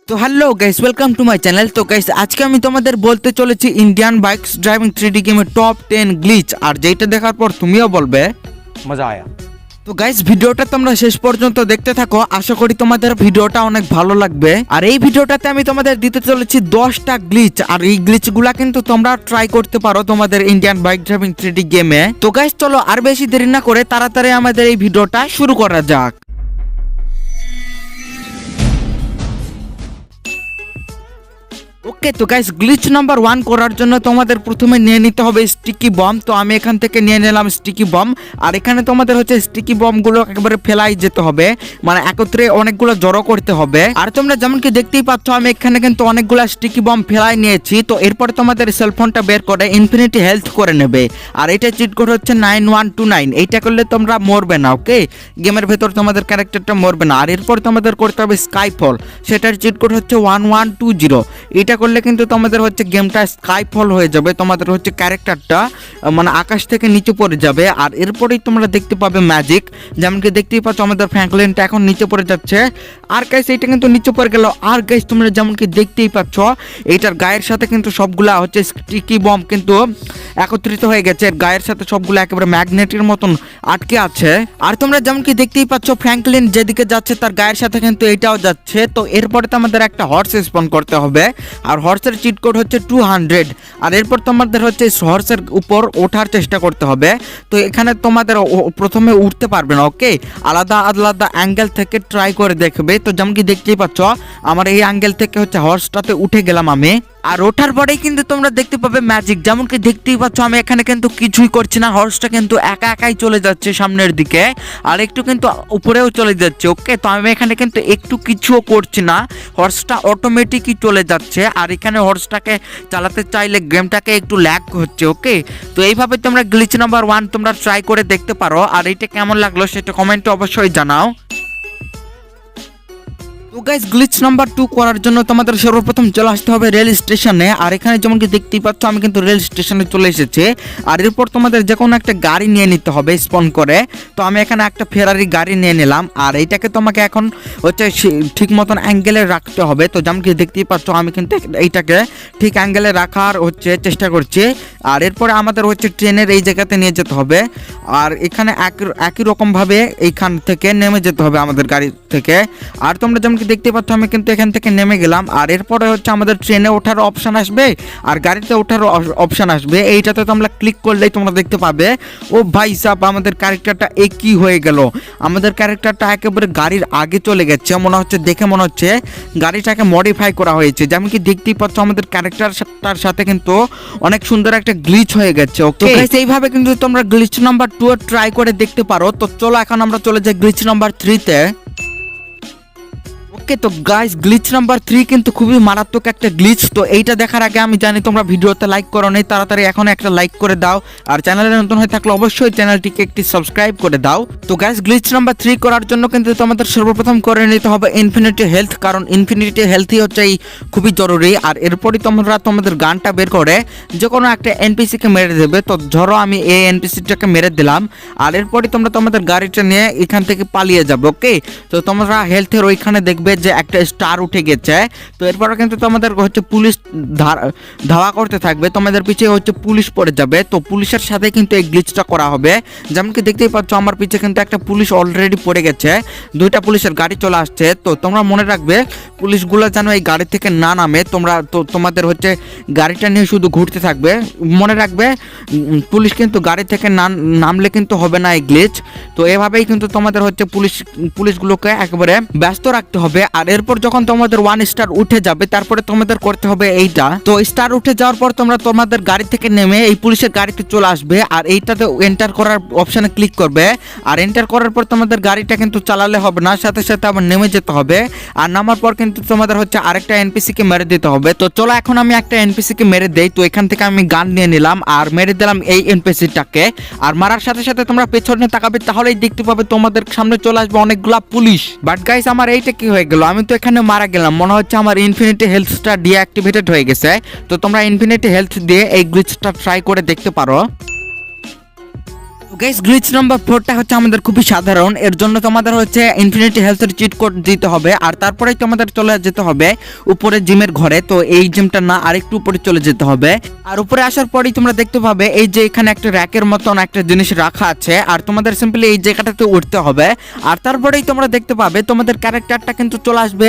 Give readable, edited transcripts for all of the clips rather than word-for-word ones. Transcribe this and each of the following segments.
তো hello guys, welcome to my channel. তো guys, আজকে আমি তোমাদের বলতে চলেছি ইন্ডিয়ান বাইকস ড্রাইভিং 3D গেমের টপ 10 গ্লিচ, আর যেটা দেখার পর তুমিও বলবে मजा आया। তো গাইস, ভিডিওটা তোমরা শেষ পর্যন্ত দেখতে থাকো, আশা করি তোমাদের ভিডিওটা অনেক ভালো লাগবে। আর এই ভিডিওটাতে আমি তোমাদের দিতে চলেছি 10টা গ্লিচ, আর এই গ্লিচগুলা কিন্তু তোমরা ট্রাই করতে পারো তোমাদের ইন্ডিয়ান বাইক ড্রাইভিং 3D গেমে। তো গাইস, চলো আর বেশি দেরি না করে তাড়াতাড়ি আমাদের এই ভিডিওটা শুরু করা যাক। ওকে, তো গাইস, গ্লিচ নাম্বার 1 করার জন্য তোমাদের প্রথমে নিয়ে নিতে হবে স্টিকি বম। তো আমি এখান থেকে নিয়ে নিলাম স্টিকি বম, আর এখানে তোমাদের হচ্ছে স্টিকি বমগুলো একেবারে ফেলাই যেতে হবে, মানে একত্রে অনেকগুলো জড়ো করতে হবে। আর তোমরা যেমন কি দেখতেই পাচ্ছ, আমি এখানে কিন্তু অনেকগুলো স্টিকি বম ফেলাই নিয়েছি। তো এরপরে তোমাদের সেলফোনটা বের করে ইনফিনিটি হেলথ করে নেবে, আর এটা চিট কোড হচ্ছে 9129। এইটা করলে তোমরা মরবে না। ওকে, গেমের ভেতর তোমাদের ক্যারেক্টারটা মরবে না। আর এরপর তোমাদের করতে হবে স্কাইফল, সেটার চিট কোড হচ্ছে 1120। এটা করলে কিন্তু তোমাদের হচ্ছে গেমটা স্কাইফল হয়ে যাবে, তোমাদের হচ্ছে ক্যারেক্টারটা মানে আকাশ থেকে নিচে পড়ে যাবে। আর এরপরেই তোমরা দেখতে পাবে ম্যাজিক, যেমনকি দেখতেই পাচ্ছ আমাদের ফ্র্যাঙ্কলিনটা এখন নিচে পড়ে যাচ্ছে। আর গাইস, এইটা কিন্তু নিচে পড়ে গেল। আর গাইস, তোমরা যেমনকি দেখতেই পাচ্ছ এইটার গায়ের সাথে কিন্তু সবগুলা হচ্ছে স্টিকি বম কিন্তু একত্রিত হয়ে গেছে, গায়ের সাথে সবগুলো একেবারে ম্যাগনেটের মতন আটকে আছে। আর তোমরা যেমনকি দেখতেই পাচ্ছ ফ্র্যাঙ্কলিন যেদিকে যাচ্ছে তার গায়ের সাথে কিন্তু এটাও যাচ্ছে। তো এরপরে তো আমাদের একটা হর্স স্পন করতে হবে, আর হর্সের চিট কোড হচ্ছে 200। আর এরপর তোমাদের হচ্ছে হর্সের উপর ওঠার চেষ্টা করতে হবে। তো এখানে তোমাদের প্রথমে উঠতে পারবে না। ওকে, আলাদা আলাদা অ্যাঙ্গেল থেকে ট্রাই করে দেখবে। তো যেমন কি দেখতেই পাচ্ছ আমার এই অ্যাঙ্গেল থেকে হচ্ছে হর্সটাতে উঠে গেলাম আমি। আর ওঠার পরেই কিন্তু তোমরা দেখতে পাবে ম্যাজিক, যেমন কি দেখতেই পাচ্ছ আমি এখানে কিন্তু কিছুই করছি না, হর্সটা কিন্তু একা একাই চলে যাচ্ছে সামনের দিকে, আর একটু কিন্তু উপরেও চলে যাচ্ছে। ওকে, তো আমি এখানে কিন্তু একটু কিছুও করছি না, হর্সটা অটোমেটিকই চলে যাচ্ছে। আর এখানে হর্সটাকে চালাতে চাইলে গেমটাকে একটু ল্যাগ হচ্ছে। ওকে, তো এইভাবে তোমরা গ্লিচ নাম্বার 1 তোমরা ট্রাই করে দেখতে পারো। আর এইটা কেমন লাগলো সেটা কমেন্টে অবশ্যই জানাও। তো গাইস, গ্লিচ নাম্বার 2 করার জন্য তোমাদের সর্বপ্রথম চলে আসতে হবে রেল স্টেশনে। আর এখানে যেমন কি দেখতেই পাচ্ছ আমি কিন্তু রেল স্টেশনে চলে এসেছি। আর এরপর তোমাদের যে কোনো একটা গাড়ি নিয়ে নিতে হবে স্পন করে। তো আমি এখানে একটা ফেরারি গাড়ি নিয়ে নিলাম, আর এইটাকে তোমাকে এখন হচ্ছে ঠিক মতন অ্যাঙ্গেলে রাখতে হবে। তো যেমন কি দেখতেই পাচ্ছ আমি কিন্তু এইটাকে ঠিক অ্যাঙ্গেলে রাখার হচ্ছে চেষ্টা করছি। আর এরপরে আমাদের হচ্ছে ট্রেনের এই জায়গাতে নিয়ে যেতে হবে, আর এখানে একই রকমভাবে এইখান থেকে নেমে যেতে হবে আমাদের গাড়ি থেকে। আর তোমরা যেমন দেখতে পাচ্ছ আমি কিন্তু এখান থেকে নেমে গেলাম। আর এরপরে হচ্ছে আমাদের ট্রেনে ওঠার অপশান আসবে আর গাড়িতে ওঠার অপশান আসবে, এইটাতে তোমরা ক্লিক করলেই তোমরা দেখতে পাবে ও ভাই সাব আমাদের ক্যারেক্টারটা একই হয়ে গেল। আমাদের ক্যারেক্টারটা একেবারে গাড়ির আগে চলে গেছে, মনে হচ্ছে দেখে মনে হচ্ছে গাড়িটাকে মডিফাই করা হয়েছে। যেমন কি দেখতেই পাচ্ছ আমাদের ক্যারেক্টারটার সাথে কিন্তু অনেক সুন্দর একটা গ্লিচ হয়ে গেছে। ওকে, এইভাবে কিন্তু তোমরা গ্লিচ নাম্বার 2 ট্রাই করে দেখতে পারো। তো চলো এখন আমরা চলে যাই গ্লিচ নাম্বার 3-তে। ওকে, তো গাইস, গ্লিচ নাম্বার 3 কিন্তু খুবই মারাত্মক একটা গ্লিচ। তো এইটা দেখার আগে আমি জানি তোমরা ভিডিওতে লাইক করো নাই, তাড়াতাড়ি এখন একটা লাইক করে দাও। আর চ্যানেলে নতুন হয়ে থাকলে অবশ্যই চ্যানেলটিকে একটি সাবস্ক্রাইব করে দাও। তো গাইস, গ্লিচ নাম্বার 3 করার জন্য কিন্তু তোমাদের সর্বপ্রথম করে নিতে হবে ইনফিনিটি হেলথ, কারণ ইনফিনিটি হেলথই হচ্ছে খুবই জরুরি। আর এরপরই তোমরা তোমাদের গানটা বের করে যে কোনো একটা এনপিসিকে মেরে দেবে। তো ধরো আমি এই এনপিসিটাকে মেরে দিলাম, আর এরপরই তোমরা তোমাদের গাড়িটা নিয়ে এখান থেকে পালিয়ে যাবে। ওকে, তো তোমরা হেলথের ওইখানে দেখবে যে একটা স্টার উঠে গেছে। তো এরপরে কিন্তু তোমাদের হচ্ছে পুলিশ ধাওয়া করতে থাকবে, তোমাদের পিছিয়ে হচ্ছে পুলিশ পড়ে যাবে। তো পুলিশের সাথে কিন্তু এই গ্লিচটা করা হবে। যেমন কি দেখতেই পাচ্ছ আমার পিছিয়ে কিন্তু একটা পুলিশ অলরেডি পড়ে গেছে, 2টা পুলিশের গাড়ি চলে আসছে। তো তোমরা মনে রাখবে পুলিশগুলো যেন এই গাড়ি থেকে না নামে, তোমরা তো তোমাদের হচ্ছে গাড়িটা নিয়ে শুধু ঘুরতে থাকবে। মনে রাখবে পুলিশ কিন্তু গাড়ি থেকে নামলে কিন্তু হবে না এই গ্লিচ। তো এভাবেই কিন্তু তোমাদের হচ্ছে পুলিশগুলোকে একেবারে ব্যস্ত রাখতে হবে। আর এরপর যখন তোমাদের 1 স্টার উঠে যাবে তারপরে তোমাদের করতে হবে এইটা। তো স্টার উঠে যাওয়ার পর তোমরা তোমাদের গাড়ি থেকে নেমে এই পুলিশের গাড়িতে চলে আসবে, আর এইটাতে এন্টার করার অপশানে ক্লিক করবে। আর এন্টার করার পর তোমাদের গাড়িটা কিন্তু চালালে হবে না, সাথে সাথে আবার নেমে যেতে হবে। আর নামার পর কিন্তু তোমাদের হচ্ছে আরেকটা এনপিসিকে মেরে দিতে হবে। তো চলো এখন আমি একটা এনপিসিকে মেরে দেই। তো এখান থেকে আমি গান নিয়ে নিলাম আর মেরে দিলাম এই এনপিসিটাকে। আর মারার সাথে সাথে তোমরা পেছনে তাকাবে, তাহলেই দেখতে পাবে তোমাদের সামনে চলে আসবে অনেকগুলা পুলিশ। বাট গাইস, আমার এইটা কি হয়ে গেল, আমি তো এখানে মারা গেলাম, মনে হচ্ছে আমার ইনফিনিটি হেলথটা ডিঅ্যাক্টিভেটেড হয়ে গেছে। তো তোমরা ইনফিনিটি হেলথ দিয়ে এই গ্লিচটা ট্রাই করে দেখতে পারো। গাইস গ্লিচ নাম্বার 4টা হচ্ছে আমাদের খুবই সাধারণ। এর জন্য তোমাদের হচ্ছে ইনফিনিটি হেলথের চিট কোড দিতে হবে, আর তারপরেই তোমাদের চলে যেতে হবে উপরে জিমের ঘরে। তো এই জিমটা না, আরেকটু উপরে চলে যেতে হবে। আর উপরে আসার পরেই তোমরা দেখতে পাবে এই যে এখানে একটা র্যাকের মতন একটা জিনিস রাখা আছে, আর তোমাদের সিম্পলি এই জায়গাটাতে উঠতে হবে। আর তারপরেই তোমরা দেখতে পাবে তোমাদের ক্যারেক্টারটা কিন্তু চলে আসবে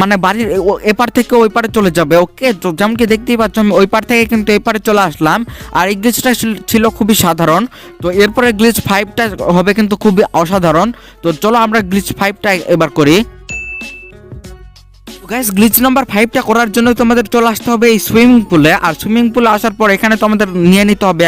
মানে বাড়ির এপার থেকে ওই পারে চলে যাবে। ওকে, তো যেমন কি দেখতেই পাচ্ছ আমি ওই পার থেকে কিন্তু এই পারে চলে আসলাম। আর এই গ্লিচটা ছিল খুবই সাধারণ। তো এরপরে গ্লিচ 5টা হবে কিন্তু খুবই অসাধারণ। তো চলো আমরা গ্লিচ 5টা এবার করি। গাইস গ্লিচ নাম্বার 5টা করার জন্য তোমাদের চলে আসতে হবে এই সুইমিং পুলে। আর সুইমিং পুলে আসার পর এখানে তোমাদের নিয়ে নিতে হবে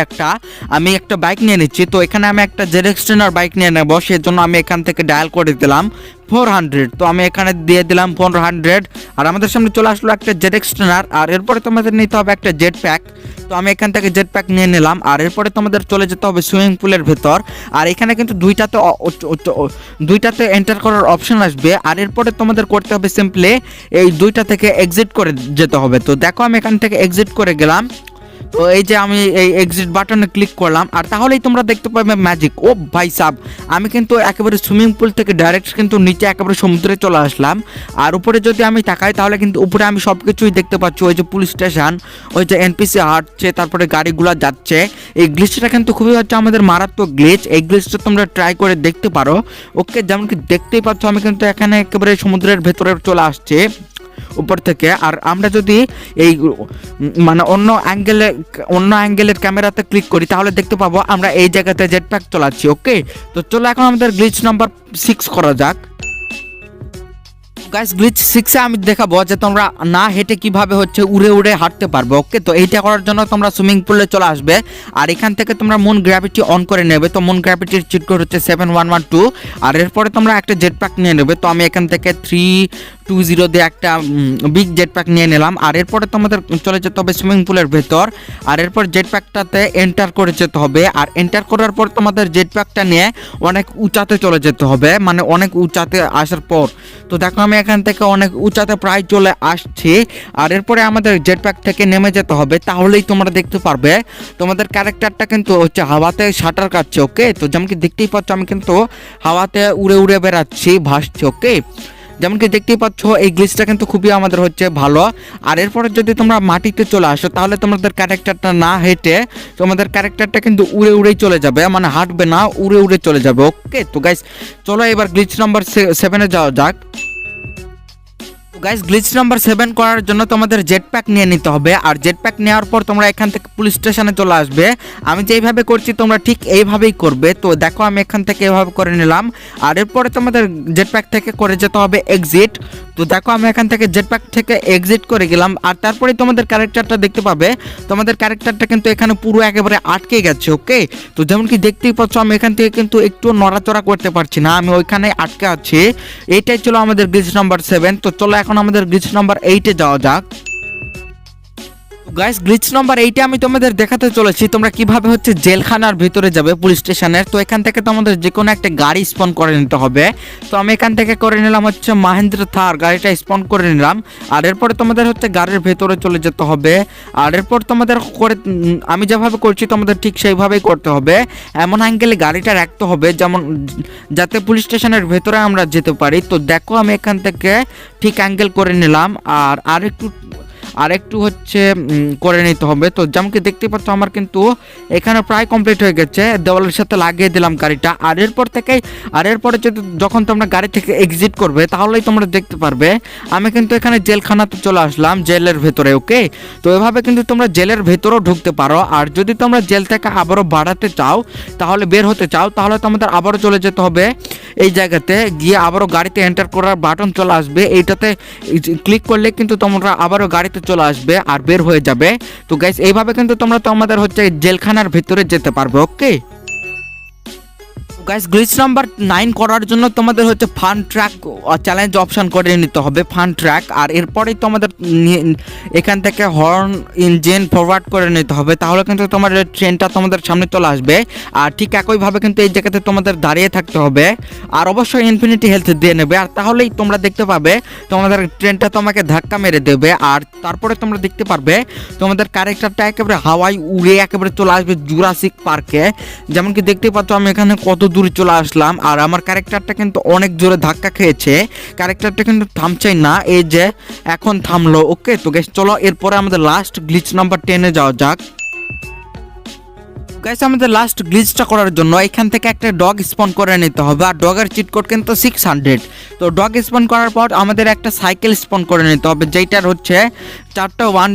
আমি একটা বাইক নিয়ে নিচ্ছি। তো এখানে আমি একটা জেডএক্সটেনার বাইক নিয়ে নেবো, সেজন্য আমি এখান থেকে ডায়াল করে দিলাম 400। তো আমি এখানে দিয়ে দিলাম 400, আর আমাদের সামনে চলে আসলো একটা জেডএক্সটেনার। আর এরপরে তোমাদের নিতে হবে একটা জেট প্যাক। তো আমি এখান থেকে জেট প্যাক নিয়ে নিলাম। আর এরপরে তোমাদের চলে যেতে হবে সুইমিং পুলের ভেতর। আর এখানে কিন্তু দুইটাতে এন্টার করার অপশন আসবে। আর এরপরে তোমাদের করতে হবে সিম্পলি এই দুইটা থেকে এক্সিট করে যেতে হবে। তো দেখো আমি এখান থেকে এক্সিট করে গেলাম। তো এই যে আমি এই এক্সিট বাটনে ক্লিক করলাম, আর তাহলেই তোমরা দেখতে পাবে ম্যাজিক। ও ভাই সাব, আমি কিন্তু একেবারে সুইমিং পুল থেকে ডাইরেক্ট কিন্তু নিচে একেবারে সমুদ্রে চলে আসলাম। আর উপরে যদি আমি তাকাই তাহলে কিন্তু উপরে আমি সব কিছুই দেখতে পাচ্ছি। ওই যে পুলিশ স্টেশন, ওই যে এনপিসি হাঁটছে, তারপরে গাড়িগুলো যাচ্ছে। এই গ্লিচটা কিন্তু খুবই হচ্ছে আমাদের মারাত্মক গ্লিচ। এই গ্লিচটা তোমরা ট্রাই করে দেখতে পারো। ওকে, যেমন কি দেখতেই পাচ্ছ আমি কিন্তু এখানে একেবারে সমুদ্রের ভেতরে চলে আসছে উপর থেকে। আর আমরা যদি এই মানে অন্য অ্যাঙ্গেলের ক্যামেরাতে ক্লিক করি তাহলে দেখতে পাবো আমরা এই জায়গাতে জেট প্যাক চালাচ্ছি। ওকে, তো চলো এখন আমাদের গ্লিচ নাম্বার 6 করা যাক। গাইস গ্লিচ 6 আমি দেখাবো যে তোমরা না হেঁটে কিভাবে হচ্ছে উড়ে উড়ে হাঁটতে পারবে। ওকে, তো এইটা করার জন্য তোমরা সুইমিং পুলে চলে আসবে। আর এখান থেকে তোমরা মুন গ্র্যাভিটি অন করে নেবে। তো মুন গ্র্যাভিটির চিট কোড হচ্ছে 7112। আর এরপরে তোমরা একটা জেট প্যাক নিয়ে নেবে। তো আমি এখান থেকে 320 দিয়ে একটা বিগ জেট প্যাক নিয়ে নিলাম। আর এরপরে তোমাদের চলে যেতে হবে সুইমিং পুলের ভেতর। আর এরপর জেট প্যাকটাতে এন্টার করে যেতে হবে। আর এন্টার করার পর তোমাদের জেট প্যাকটা নিয়ে অনেক উঁচাতে চলে যেতে হবে, মানে অনেক উঁচাতে আসার পর। তো দেখো আমি এখান থেকে অনেক উঁচাতে প্রায় চলে আসছি। আর এরপরে আমাদের জেট প্যাক থেকে নেমে যেতে হবে, তাহলেই তোমরা দেখতে পারবে তোমাদের ক্যারেক্টারটা কিন্তু হচ্ছে হাওয়াতে সাঁতার কাটছে। ওকে, তো যেমন কি দেখতেই পাচ্ছ আমি কিন্তু হাওয়াতে উড়ে উড়ে বেড়াচ্ছি, ভাসছি। ওকে, যেমন কি দেখতেই পাচ্ছ এই গ্লিচটা কিন্তু খুবই আমাদের হচ্ছে ভালো। আর এরপরে যদি তোমরা মাটিতে চলে আসো তাহলে তোমাদের ক্যারেক্টারটা না হেঁটে তোমাদের ক্যারেক্টারটা কিন্তু উড়ে উড়েই চলে যাবে, মানে হাঁটবে না, উড়ে উড়ে চলে যাবে। ওকে, তো গাইস চলো এবার গ্লিচ নাম্বার 7-এ যাওয়া যাক। গাইস গ্লিচ নাম্বার 7 করার জন্য তোমাদের জেট প্যাক নিয়ে নিতে হবে। আর জেট প্যাক নেওয়ার পর তোমরা এখান থেকে পুলিশ স্টেশনে চলে আসবে। আমি যেইভাবে করছি তোমরা ঠিক এইভাবেই করবে। তো দেখো আমি এখান থেকে এভাবে করে নিলাম। আর এরপরে তোমাদের জেট প্যাক থেকে করে যেতে হবে এক্সিট। তো দেখো আমি এখান থেকে জেট প্যাক থেকে এক্সিট করে গেলাম। আর তারপরে তোমাদের ক্যারেক্টারটা দেখতে পাবে, তোমাদের ক্যারেক্টারটা কিন্তু এখানে পুরো একেবারে আটকে গেছে। ওকে, তো যেমন কি দেখতেই পাচ্ছ আমি এখান থেকে কিন্তু একটু নড়াচড়া করতে পারছি না, আমি ওইখানে আটকে আছি। এইটাই ছিল আমাদের গ্লিচ নাম্বার 7। তো চলো এখন আমাদের গ্লিচ নাম্বার 8-এ যাওয়া যাক। গাইস গ্লিচ নাম্বার 8-এ আমি তোমাদের দেখাতে চলেছি তোমরা কিভাবে হচ্ছে জেলখানার ভিতরে যাবে পুলিশ স্টেশনের। তো এখান থেকে তোমাদের যে কোনো একটা গাড়ি স্পন করে নিতে হবে। তো আমি এখান থেকে করে নিলাম হচ্ছে মাহিন্দ্রা থার গাড়িটা স্পন করে নিলাম। আর এরপরে তোমাদের হচ্ছে গাড়ির ভেতরে চলে যেতে হবে। আর এরপর তোমাদের করে আমি যেভাবে করছি তোমাদের ঠিক সেইভাবেই করতে হবে। এমন অ্যাঙ্গেলে গাড়িটা রাখতে হবে যেমন যাতে পুলিশ স্টেশনের ভেতরে আমরা যেতে পারি। তো দেখো আমি এখান থেকে ঠিক অ্যাঙ্গেল করে নিলাম। আর আরেকটু হচ্ছে করে নিতে হবে। তো যেমন কি দেখতে পাচ্ছ আমার কিন্তু এখানে প্রায় কমপ্লিট হয়ে গেছে, দেওয়ালের সাথে লাগিয়ে দিলাম গাড়িটা। আর এরপরে যখন তোমরা গাড়ি থেকে এক্সিট করবে তাহলেই তোমরা দেখতে পারবে আমি কিন্তু এখানে জেলখানাতে চলে আসলাম, জেলের ভেতরে। ওকে, তো এভাবে কিন্তু তোমরা জেলের ভেতরেও ঢুকতে পারো। আর যদি তোমরা জেল থেকে আবারও বাড়াতে চাও, তাহলে বের হতে চাও, তাহলে তোমাদের আবারও চলে যেতে হবে এই জায়গাতে গিয়ে আবারও গাড়িতে এন্টার করার বাটন চলে আসবে। এইটাতে ক্লিক করলে কিন্তু তোমরা আবারও গাড়িতে চলে আসবে আর বের হয়ে যাবে। তো গাইস এইভাবে কিন্তু তোমরা তোমাদের হচ্ছে জেলখানার ভিতরে যেতে পারবে। ওকে, গাইস গ্লিচ নাম্বার 9 করার জন্য তোমাদের হচ্ছে ফান ট্র্যাক চ্যালেঞ্জ অপশন করে নিতে হবে, ফান ট্র্যাক। আর এরপরেই তোমাদের এখান থেকে হর্ন ইঞ্জিন ফরওয়ার্ড করে নিতে হবে, তাহলে কিন্তু তোমাদের ট্রেনটা তোমাদের সামনে চলে আসবে। আর ঠিক একইভাবে কিন্তু এই জায়গাতে তোমাদের দাঁড়িয়ে থাকতে হবে, আর অবশ্যই ইনফিনিটি হেলথ দিয়ে নেবে, আর তাহলেই তোমরা দেখতে পাবে তোমাদের ট্রেনটা তোমাকে ধাক্কা মেরে দেবে। আর তারপরে তোমরা দেখতে পারবে তোমাদের ক্যারেক্টারটা একেবারে হাওয়ায় উড়ে একেবারে চলে আসবে জুরাসিক পার্কে। যেমন কি দেখতে পাচ্ছ আমি এখানে কত দূরে চলে আসলাম, আর আমার ক্যারেক্টারটা কিন্তু অনেক জোরে ধাক্কা খেয়েছে, ক্যারেক্টারটা কিন্তু থামছেই না, এই যে এখন থামলো। ওকে, তো গাইস চলো এরপরে আমাদের লাস্ট গ্লিচ নাম্বার 10-এ যাওয়া যাক। গাইস আমাদের লাস্ট গ্লিচটা করার জন্য এখান থেকে একটা ডগ স্পন করে নিতে হবে, আর ডগের চিট কোড কিন্তু 600। তো ডগ স্পন করার পর আমাদের একটা সাইকেল স্পন করে নিতে হবে, যেটার হচ্ছে 4টা 1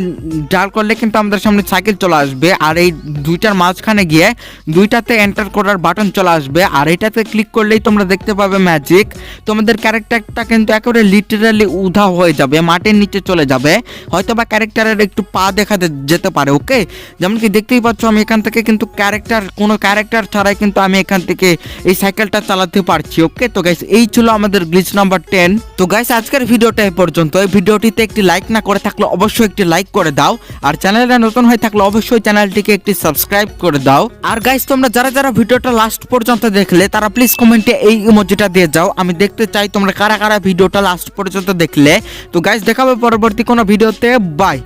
ডাল করলে কিন্তু আমাদের সামনে সাইকেল চলে আসবে। আর এই দুইটার মাঝখানে গিয়ে দুইটাতে এন্টার করার বাটন চলে আসবে, আর এটাতে ক্লিক করলেই তোমরা দেখতে পাবে ম্যাজিক, তোমাদের ক্যারেক্টারটা কিন্তু একেবারে লিটারালি উধাও হয়ে যাবে, মাটির নিচে চলে যাবে, হয়তো বা ক্যারেক্টারের একটু পা দেখা যেতে পারে। ওকে, যেমন কি দেখতেই পাচ্ছ আমি এখান থেকে কিন্তু কোনো ক্যারেক্টার ছাড়াই কিন্তু আমি এখান থেকে এই সাইকেলটা চালাতে পারছি। ওকে, তো গাইস এই ছিল আমাদের গ্লিচ নাম্বার 10। তো গাইস আজকের ভিডিওটা এই পর্যন্ত। এই ভিডিওটিতে একটি লাইক না করে থাকলে অবশ্যই একটি লাইক করে দাও, আর চ্যানেলটা নতুন হয়ে থাকলে অবশ্যই চ্যানেলটিকে একটি সাবস্ক্রাইব করে দাও। আর গাইস তোমরা যারা ভিডিওটা লাস্ট পর্যন্ত দেখলে তারা প্লিজ কমেন্টে এই ইমোজিটা দিয়ে যাও, আমি দেখতে চাই তোমরা কারা ভিডিওটা লাস্ট পর্যন্ত দেখলে। তো গাইস দেখাবে পরবর্তী কোনো ভিডিওতে, বাই।